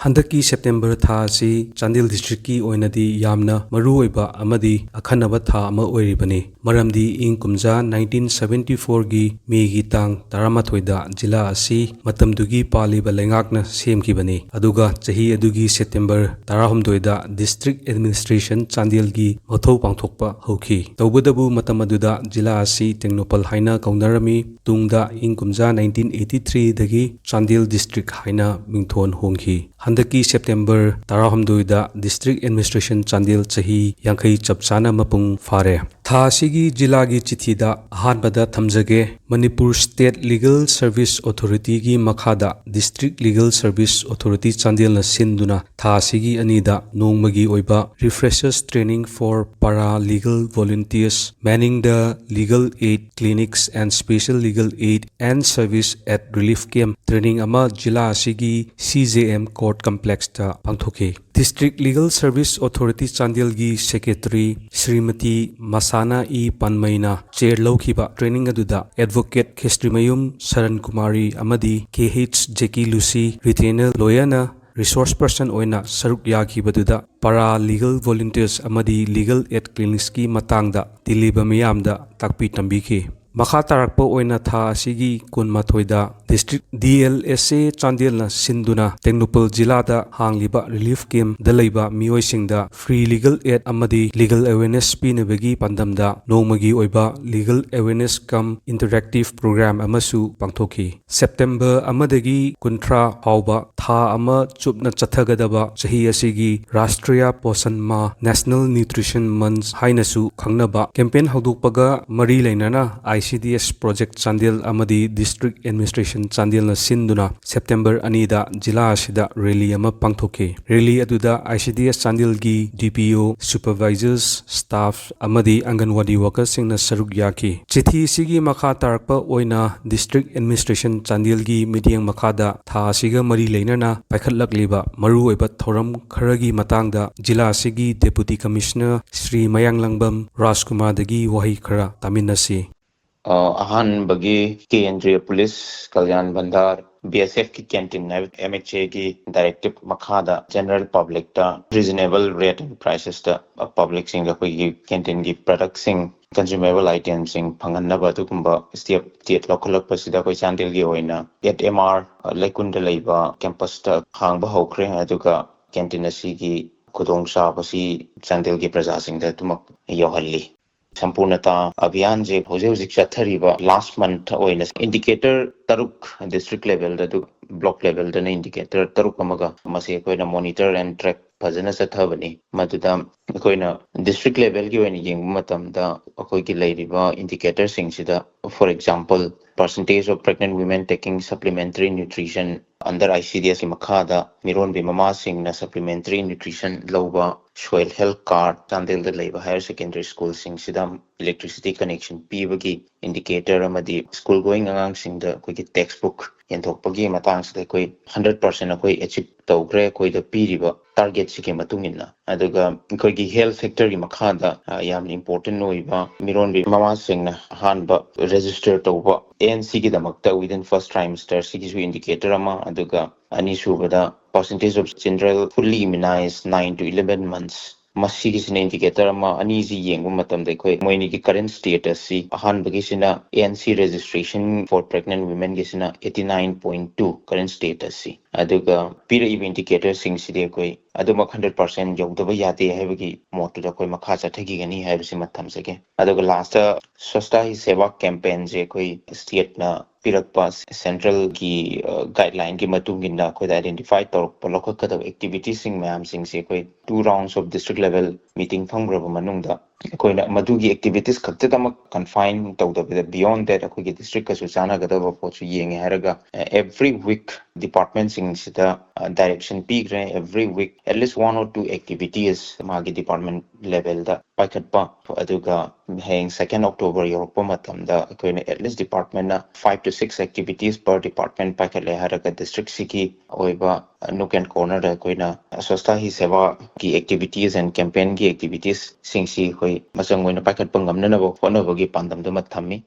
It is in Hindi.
हंदकी सेप्टेम्बर था असि चांदेल डिस्ट्रिक्ट की ओइनदी यामना मरुओइबा अमदी अखनबा था अमा ओइरिबनी मरमदी इंग कुमजा 1974 गी मे गी तांग 13 दा जिला असि मतमदुगी पालिबा लेंगाकना सेमखिबनी अदुगा चही अदुगी सेप्टेम्बर 16 दा डिस्ट्रिक्ट एडमिनिस्ट्रेशन चांदेल गी मथौ पांगथोकपा हौखि तौबदबु मतम अदुदा जिला असि टेक्नोपल हाइना कौनरमी तुंगदा इंग कुमजा 1983 दगी चांदेल डिस्ट्रिक्ट हाइना मिंगथोन होंखि हंदकी सेप्टेम्बर 16 दा डिस्ट्रिक्ट एडमिनिस्ट्रेशन चांदेल चही यांखई चपचाना मपुंग फारे था असिगी जिलागी चिठीदा अहानबदा थमजगे Manipur state legal service authority की मखादा डिस्ट्रिक्ट लीगल सर्विस अथॉरिटी चांदेलना सिंदुना था असिगी अनीदा नोंगमगी ओइबा refreshers training for para legal volunteers manning the legal aid clinics and special legal aid and service at relief camp training अमा जिला असिगी CJM कोर्ट कॉम्प्लेक्स ता पांगथोके district legal service authority Chandel की सेक्रेटरी श्रीमती मसाना ई पनमैना चेयर लौखिबा training अदुदा advocate Jireh Mayon Saran Kumari अमदी KH जेकी लूसी रिटेनर लॉयरना रिसोर्स पर्सन ओइना सरुक याखिबदुदा पारा लीगल वॉलंटियर्स अमदी लीगल एड क्लिनिक्स की मतांगदा दिलीबा मियामदा ताकपी तंबीखि मखा तारकपा ओइना था असिगी कुनमाथोइदा डिस्ट्रिक्ट DLSA चांदेलना सिंदुना टेक्नोपल जिलादा हांगलिबा रिलीफ कैंप दलैबा मियोइसिंगदा फ्री लीगल एड अमदी लीगल अवेयरनेस पिनबगी पंदमदा नोंगमगी ओइबा legal awareness cum interactive program अमसु पांगथोखि सेप्टेम्बर अमदगी कुंथ्रा फाउबा था अमा चुपना चथगदबा चही असिगी राष्ट्रीय पोषण मा नेशनल न्यूट्रिशन मंथ हाइनसु खंगनबा कैंपेन हौदोकपगा मरी लेनाना ICDS प्रोजेक्ट चांदेल अमदी डिस्ट्रिक्ट एडमिनिस्ट्रेशन चांदेलना सिंदुना सेप्टेम्बर 2 दा जिला असिदा रैली अमा पांगथोके रैली अदुदा ICDS चांदेल की DPO सुपरवाइजर्स स्टाफ अमदी अंगनवाड़ी वर्कर्स सिंगना सरुक याखि चिठी सिगी मखा तारकपा ओइना डिस्ट्रिक्ट एडमिनिस्ट्रेशन चांदेल की मीडियम मखादा था सिगा मरी लेनना पाइखटलकलिबा मरु ओइबा थौरम खरगी मतांगदा जिला असिगी डेप्यूटी कमिश्नर श्री मयांगलंगबम राजकुमार दगी वही खरा तामिनसी अहानबगी केंद्रीय पुलिस कल्याण भंडार BSF की कैंटीन MHA की डायरेक्टिव मखादा जनरल पब्लिक ता रीजनेबल रेट एंड प्राइसेस ता पब्लिक सिंग की कैंटीन की प्रोडक्ट सिंग कंज्यूमेबल आइटम सिंग फंगनबा तुकुंबा स्टेट लौखलकपसिदा कोई चांदेल की ओइना MR लेकुंड लेबा कैंपस ता हांगबा हौखरे अदुगा कैंटीन असिगी खुदोंगचाबसी चांदेल की प्रजा सिंग दा तुमक योहल्ली संपूर्णता अभियान जे होजिक चथरीबा लास्ट मंथ ओइना इंडिकेटर तरुक डिस्ट्रिक्ट लेवल दु ब्लॉक लेवल दने इंडिकेटर तरुक अमगा मसे कोइना मॉनिटर एंड ट्रैक फजना चथबनी मदुदा कोइना डिस्ट्रिक्ट लेवल की ओइना येंग मतमदा अखोय की लेरिबा इंडिकेटर सिंगसिदा for example percentage of pregnant women taking supplementary nutrition under ICDS की मखादा मिरोन बी ममा सिंग ना supplementary nutrition लौबा soil health card चांदेल द लेबा हायर सेकेंडरी स्कूल सिंग सिदा electricity connection पीबगी इंडिकेटर अमदी स्कूल गोइंग अंगांग सिंग द कोई टेक्स्ट बुक यंथोकपगी मतांग से कोई 100% कोई अचीव तौग्रे कोई द पीरिबा टारगेट सिके मतुंगिना अदुगा कोई की हेल्थ सेक्टर की मखादा याम इंपोर्टेंट ओइबा मिरोन बी ममा सिंग ना हानबा रजिस्टर तौबा ANC की दमकता within first trimester सिगी इंडिकेटर अमा अदुगा अनि सुबदा percentage of children fully immunized 9 to 11 months मसीगी सिने इंडिकेटर अमा अनि जी येंगु मतम दे कोई मोइनी की करंट स्टेटस सी अहान बगी सिना ANC registration for pregnant women की सिना 89.2 करंट स्टेटस सी अदुगा पीर इंडिकेटर सिंग सिदे कोई अदुमा 100% यौदबा यादे हैबगी मोटुदा कोई मखा चथगी गनी हैबसि मथम सके अदुगा लास्ट स्वच्छता ही सेवा कैंपेन जे कोई स्टेट ना पिरकपा सेंट्रल की गाइडलाइन की मतुंगिना कोई आइडेंटिफाई तौर लखकदब एक्टिविटी सिंग मैम सिंग से कोई 2 rounds of district level meeting फंग्रब मनुंगदा कोइना मधुगी एक्टिविटीज खक्तदम कन्फाइन तौदबदा बियॉन्ड दैट अखोगी डिस्ट्रिक्ट कसु चानागदब पोचु येंगे हरगा एवरी वीक डिपार्टमेंट सिंग सिदा डायरेक्शन पीग्रे every week at least 1 or 2 activities मागी डिपार्टमेंट लेवल दा पाइखटपा अदुगा हेंग 2 October योरपा मतमदा कोइना एटलीस्ट डिपार्टमेंट ना 5 to 6 एक्टिविटीज पर डिपार्टमेंट पाइखले हरगा डिस्ट्रिक्ट सिकी ओइबा नुक एंड कॉर्नर दा कोइना स्वच्छता ही सेवा की एक्टिविटीज एंड कैंपेन की एक्टिविटीज सिंगसी कोई मसंग ओइना पाइखट पंगमनबो होनबगी पांदम दम थम्मी